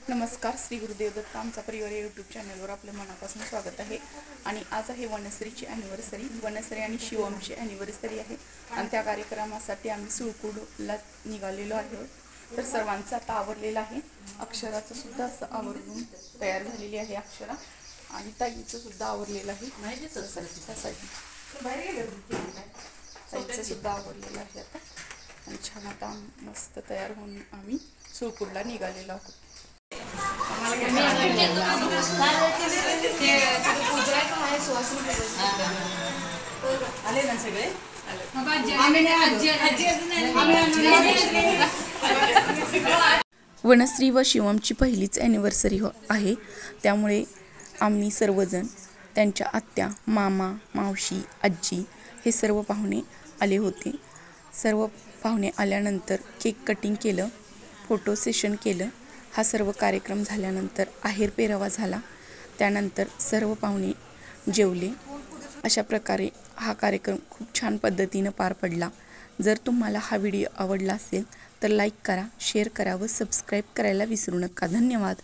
नमस्कार, श्री गुरुदेव दत्त आमचा परिवार यूट्यूब चॅनलवर आपल्या मनापासून स्वागत आहे। आणि आज आहे वनश्रीची ॲनिव्हर्सरी। वनश्री आणि शिवमची ॲनिव्हर्सरी आहे आणि त्या कार्यक्रमासाठी आम्ही सुळकुडला निघालेलो आहोत। तर सर्वांचं आता आवरलेलं आहे। अक्षराचं सुद्धा असं आवरून तयार झालेली आहे अक्षरा, आणि ताईचं सुद्धा आवरलेलं आहे। ताईचं सुद्धा आवरलेलं आहे आता, आणि छान आता मस्त तयार होऊन आम्ही सुळकुडला निघालेलो आहोत। वनश्री व शिवमची पहिलीच ॲनिव्हर्सरी आहे, त्यामुळे आम्ही सर्वजण त्यांच्या आत्या, मामा, मावशी, आजी हे सर्व पाहुणे आले होते। सर्व पाहुणे आल्यानंतर केक कटिंग केलं, फोटो सेशन केलं। हा सर्व कार्यक्रम झाल्यानंतर आहेर पेरावा झाला, त्यानंतर सर्व पाहुणे जेवले। अशा प्रकारे हा कार्यक्रम खूप छान पद्धतीने पार पडला। जर तुम्हाला हा व्हिडिओ आवडला असेल तर लाईक करा, शेअर करा व सबस्क्राईब करायला विसरू नका। धन्यवाद।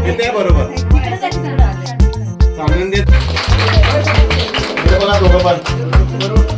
येते बरोबर सांगून देत दोघं पण